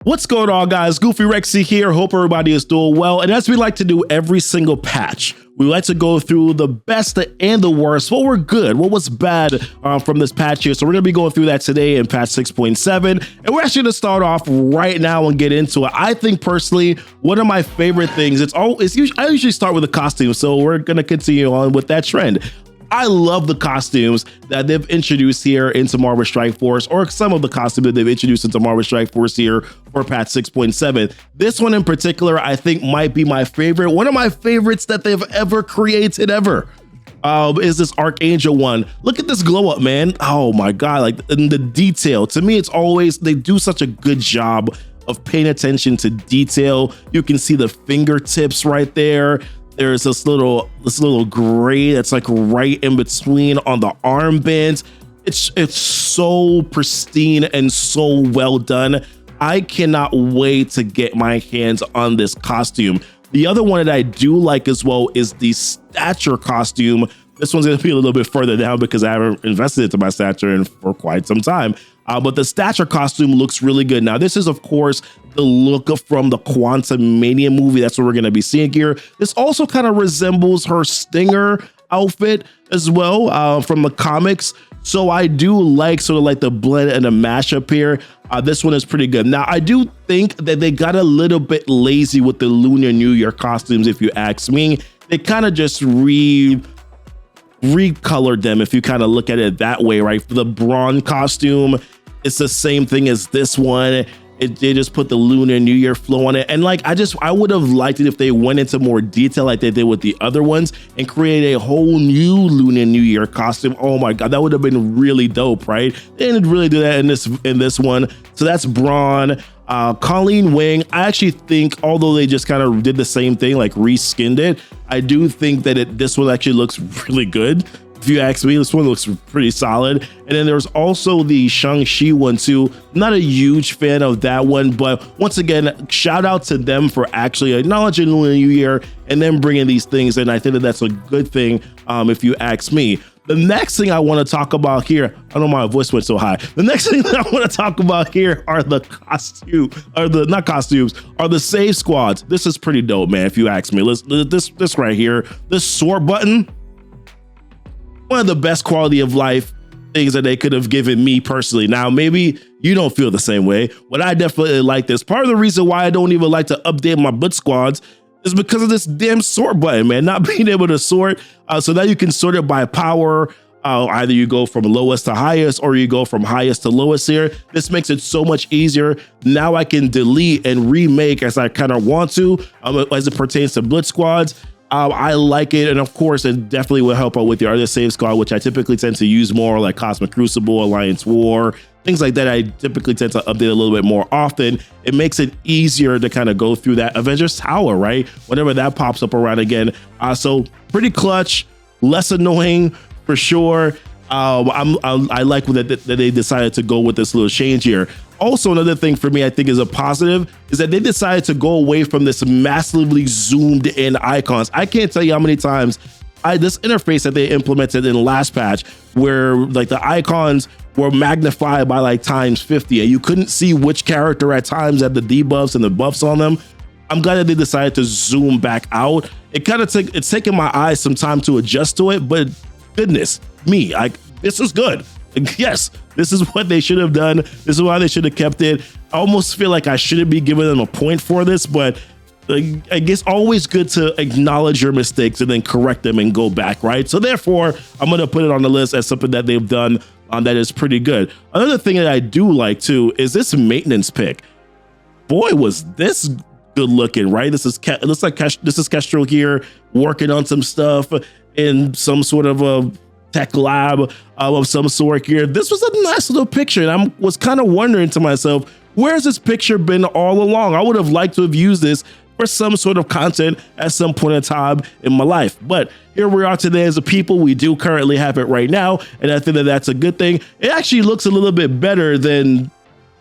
What's going on, guys? Goofy Rexy here. Hope everybody is doing well. And as we like to do every single patch, we like to go through the best and the worst, what were good, what was bad from this patch here. So we're going to be going through that today in patch 6.7. And we're actually going to start off right now and get into it. I think personally, one of my favorite things, I usually start with the costume. So we're going to continue on with that trend. I love the costumes that they've introduced here into Marvel Strike Force, or some of the costumes that they've introduced into Marvel Strike Force here for patch 6.7. This one in particular, I think might be my favorite. One of my favorites that they've ever created ever is this Archangel one. Look at this glow up, man. Oh my God, like in the detail. To me, it's always, they do such a good job of paying attention to detail. You can see the fingertips right there. There's this little gray that's like right in between on the armbands. It's so pristine and so well done. I cannot wait to get my hands on this costume. The other one that I do like as well is the stature costume. This one's going to be a little bit further down because I haven't invested into my stature for quite some time. But the stature costume looks really good. Now, this is, of course, the look from the Quantum Mania movie. That's what we're going to be seeing here. This also kind of resembles her Stinger outfit as well from the comics. So I do like sort of like the blend and the mashup here. This one is pretty good. Now, I do think that they got a little bit lazy with the Lunar New Year costumes, if you ask me. They kind of just recolored them, if you kind of look at it that way, right? For the Brawn costume, it's the same thing as this one. They just put the Lunar New Year flow on it. And like, I would have liked it if they went into more detail like they did with the other ones and created a whole new Lunar New Year costume. Oh my God, that would have been really dope, right? They didn't really do that in this one. So that's Brawn. Colleen Wing, I actually think, although they just kind of did the same thing, like reskinned it, I do think that this one actually looks really good. If you ask me, this one looks pretty solid. And then there's also the Shang-Chi one too. Not a huge fan of that one, but once again, shout out to them for actually acknowledging Lunar New Year and then bringing these things in. I think that that's a good thing, if you ask me. The next thing I want to talk about here, I don't know, my voice went so high. The next thing that I want to talk about here are the save squads. This is pretty dope, man, if you ask me. This right here, this sword button, one of the best quality of life things that they could have given me personally. Now, maybe you don't feel the same way, but I definitely like this. Part of the reason why I don't even like to update my Blitz squads is because of this damn sort button, man, not being able to sort. So now you can sort it by power. Either you go from lowest to highest or you go from highest to lowest here. This makes it so much easier. Now I can delete and remake as I kind of want to, as it pertains to Blitz squads. I like it, and of course, it definitely will help out with your other save squad, which I typically tend to use more, like Cosmic Crucible, Alliance War, things like that. I typically tend to update a little bit more often. It makes it easier to kind of go through that Avengers Tower, right? Whenever that pops up around again. So pretty clutch, less annoying for sure. I like that they decided to go with this little change here. Also, another thing for me I think is a positive is that they decided to go away from this massively zoomed in icons. I can't tell you how many times this interface that they implemented in the last patch where like the icons were magnified by like times 50 and you couldn't see which character at times had the debuffs and the buffs on them. I'm glad that they decided to zoom back out. It's taken my eyes some time to adjust to it, but goodness me, this is good. Yes, this is what they should have done. This is why they should have kept it. I almost feel like I shouldn't be giving them a point for this, but I guess always good to acknowledge your mistakes and then correct them and go back, right? So therefore, I'm going to put it on the list as something that they've done that is pretty good. Another thing that I do like too is this maintenance pick. Boy, was this good looking, right? This is Kestrel here working on some stuff in some sort of a tech lab of some sort here. This was a nice little picture, and I was kind of wondering to myself, where's this picture been all along? I would have liked to have used this for some sort of content at some point in time in my life. But here we are today as a people. We do currently have it right now, and I think that that's a good thing. It actually looks a little bit better than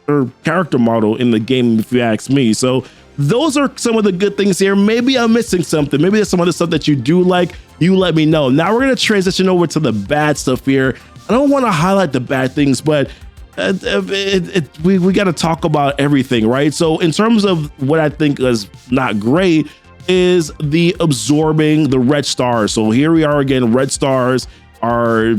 her character model in the game, if you ask me. So those are some of the good things here. Maybe I'm missing something. Maybe there's some other stuff that you do like. You let me know. Now we're going to transition over to the bad stuff here. I don't want to highlight the bad things, but we got to talk about everything, right? So in terms of what I think is not great is the absorbing the red stars. So here we are again. Red stars are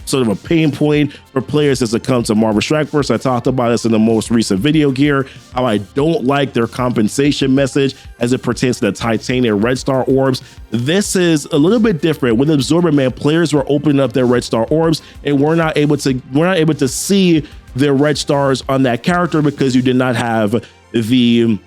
sort of a pain point for players as it comes to Marvel Strike Force. I talked about this in the most recent video here, how I don't like their compensation message as it pertains to the Titanium Red Star orbs. This is a little bit different. With Absorber Man, players were opening up their Red Star orbs and we're not able to see their red stars on that character because you did not have the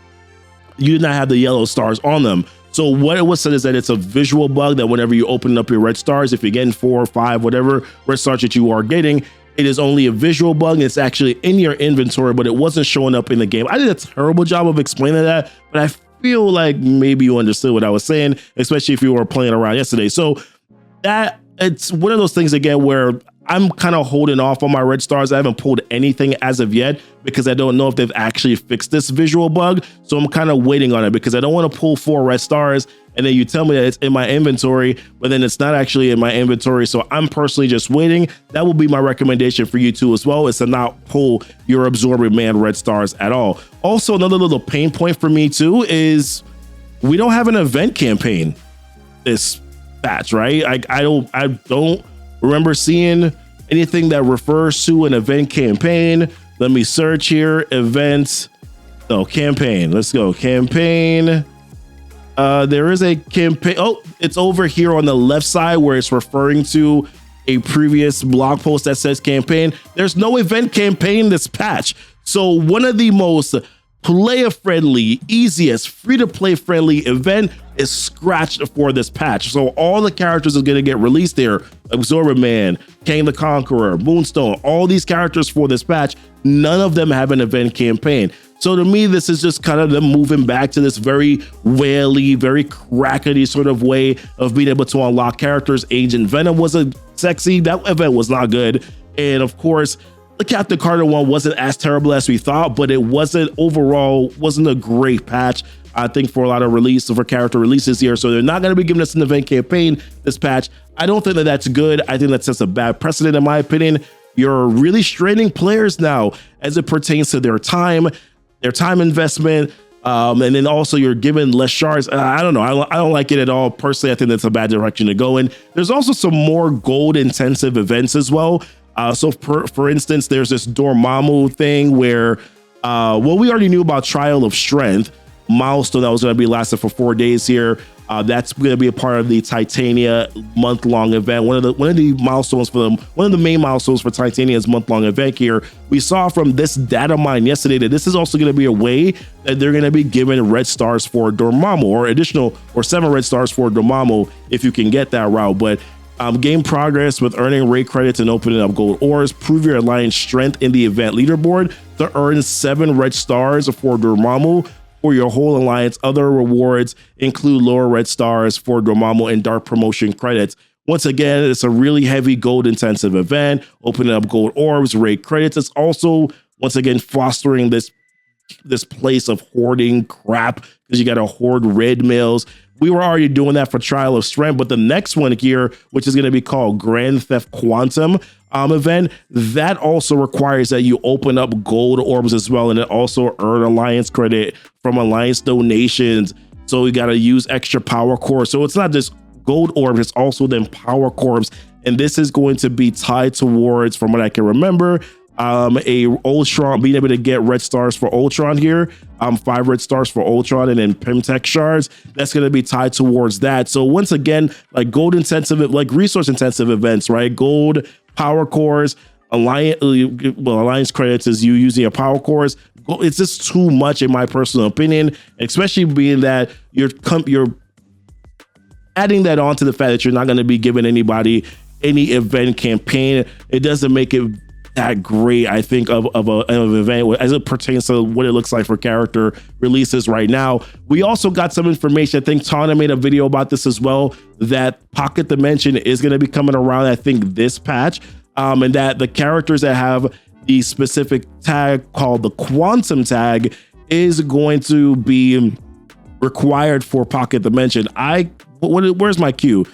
yellow stars on them. So what it was said is that it's a visual bug that whenever you open up your red stars, if you're getting 4 or 5, whatever red stars that you are getting, it is only a visual bug. And it's actually in your inventory, but it wasn't showing up in the game. I did a terrible job of explaining that, but I feel like maybe you understood what I was saying, especially if you were playing around yesterday. So that it's one of those things again where I'm kind of holding off on my red stars. I haven't pulled anything as of yet because I don't know if they've actually fixed this visual bug. So I'm kind of waiting on it because I don't want to pull 4 red stars and then you tell me that it's in my inventory, but then it's not actually in my inventory. So I'm personally just waiting. That will be my recommendation for you too as well, is to not pull your Absorbing Man red stars at all. Also, another little pain point for me too is we don't have an event campaign this patch, right? I don't remember seeing anything that refers to an event campaign. Let me search here. Event, no, campaign. Let's go. Campaign. There is a campaign. Oh, it's over here on the left side where it's referring to a previous blog post that says campaign. There's no event campaign this patch. So one of the most player-friendly, easiest, free-to-play friendly event is scratched for this patch. So all the characters are going to get released there. Absorber Man, Kang the Conqueror, Moonstone, all these characters for this patch, none of them have an event campaign. So to me, this is just kind of them moving back to this very whaley, very crackety sort of way of being able to unlock characters. Agent Venom wasn't sexy. That event was not good. And of course, the Captain Carter one wasn't as terrible as we thought, but it wasn't a great patch, I think, for a lot of for character releases here. So they're not going to be giving us an event campaign this patch. I don't think that that's good. I think that sets a bad precedent, in my opinion. You're really straining players now as it pertains to their time investment. And then also you're given less shards. I don't know. I don't like it at all. Personally, I think that's a bad direction to go in. There's also some more gold intensive events as well. So for instance, there's this Dormammu thing where, we already knew about Trial of Strength milestone that was going to be lasted for 4 days here. That's going to be a part of the Titania month-long event. One of the main milestones for Titania's month-long event here. We saw from this data mine yesterday that this is also going to be a way that they're going to be giving red stars for Dormammu, or 7 red stars for Dormammu if you can get that route. But gain progress with earning raid credits and opening up gold ores. Prove your alliance strength in the event leaderboard to earn 7 red stars for Dormammu for your whole alliance. Other rewards include lower red stars for Dormammu and dark promotion credits. Once again, it's a really heavy gold intensive event, opening up gold orbs, raid credits. It's also, once again, fostering this place of hoarding crap because you got to hoard red mails. We were already doing that for Trial of Strength, but the next one here, which is going to be called Grand Theft Quantum event, that also requires that you open up gold orbs as well, and it also earn alliance credit from alliance donations. So you got to use extra power cores. So it's not just gold orbs, it's also then power cores, and this is going to be tied towards, from what I can remember, a Ultron, being able to get red stars for Ultron here, 5 red stars for Ultron, and then Pimtech shards. That's going to be tied towards that. So once again, like gold intensive, like resource intensive events, right? Gold, power cores, alliance credits is you using your power cores. It's just too much in my personal opinion, especially being that you're adding that on to the fact that you're not going to be giving anybody any event campaign. It doesn't make it that great, I think, of an event as it pertains to what it looks like for character releases right now. We also got some information. I think Tana made a video about this as well, that Pocket Dimension is going to be coming around, I think, this patch, and that the characters that have the specific tag called the Quantum tag is going to be required for Pocket Dimension. Where's my queue?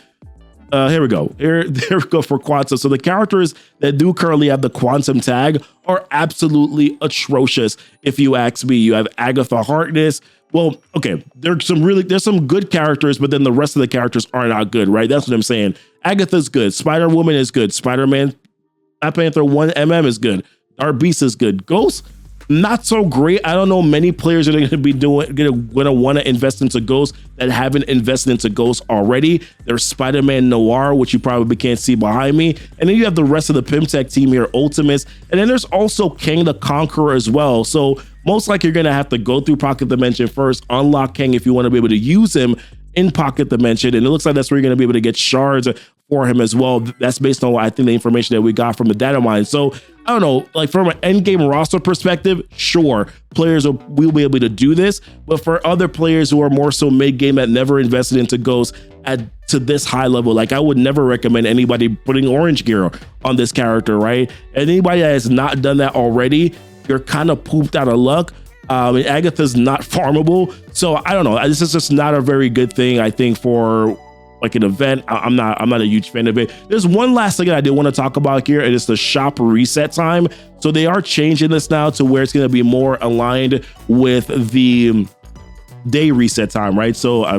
Here we go. There we go for Quantum. So the characters that do currently have the Quantum tag are absolutely atrocious. If you ask me, you have Agatha Harkness. Well, okay, there's some good characters, but then the rest of the characters are not good, right? That's what I'm saying. Agatha's good. Spider-Woman is good. Spider-Man, Black Panther 1mm is good. Dark Beast is good. Ghost, not so great. I don't know many players that are going to be going to want to invest into Ghost that haven't invested into Ghost already. There's Spider-Man Noir, which you probably can't see behind me. And then you have the rest of the Pimtech team here, Ultimates. And then there's also Kang the Conqueror as well. So most likely you're going to have to go through Pocket Dimension first, unlock Kang if you want to be able to use him in Pocket Dimension. And it looks like that's where you're going to be able to get shards for him as well. That's based on, I think, the information that we got from the data mine. So I don't know, like from an end game roster perspective, sure, players will be able to do this. But for other players who are more so mid game that never invested into Ghost to this high level, like I would never recommend anybody putting orange gear on this character, right? And anybody that has not done that already, you're kind of pooped out of luck. And Agatha's not farmable. So I don't know. This is just not a very good thing, I think, for like an event. I'm not a huge fan of it. There's one last thing that I did want to talk about here, and it's the shop reset time. So they are changing this now to where it's going to be more aligned with the day reset time, right? So I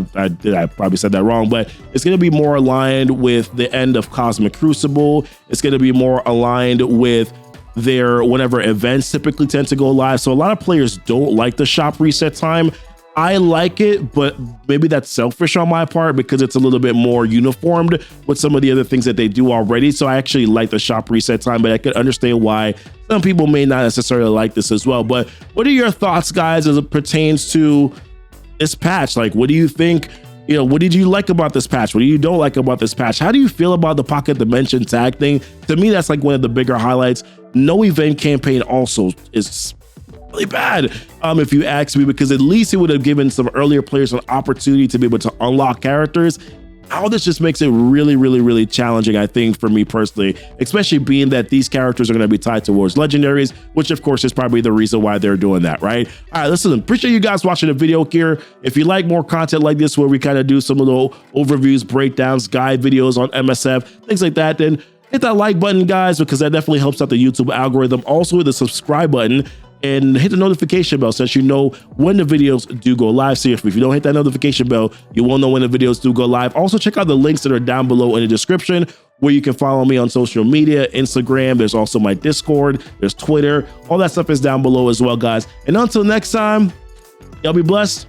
probably said that wrong, but it's going to be more aligned with the end of Cosmic Crucible. It's going to be more aligned with their whenever events typically tend to go live. So a lot of players don't like the shop reset time. I like it, but maybe that's selfish on my part because it's a little bit more uniformed with some of the other things that they do already. So I actually like the shop reset time, but I could understand why some people may not necessarily like this as well. But what are your thoughts, guys, as it pertains to this patch? Like, what do you think? You know, what did you like about this patch? What do you don't like about this patch? How do you feel about the Pocket Dimension tag thing? To me, that's like one of the bigger highlights. No event campaign also is really bad, if you ask me, because at least it would have given some earlier players an opportunity to be able to unlock characters. All this just makes it really, really, really challenging, I think, for me personally, especially being that these characters are going to be tied towards legendaries, which of course is probably the reason why they're doing that, right? All right, listen, appreciate you guys watching the video here. If you like more content like this, where we kind of do some little overviews, breakdowns, guide videos on MSF, things like that, then hit that like button, guys, because that definitely helps out the YouTube algorithm. Also hit the subscribe button and hit the notification bell so that you know when the videos do go live. See, if you don't hit that notification bell, you won't know when the videos do go live. Also, check out the links that are down below in the description where you can follow me on social media, Instagram. There's also my Discord, there's Twitter. All that stuff is down below as well, guys. And until next time, y'all be blessed.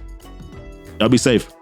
Y'all be safe.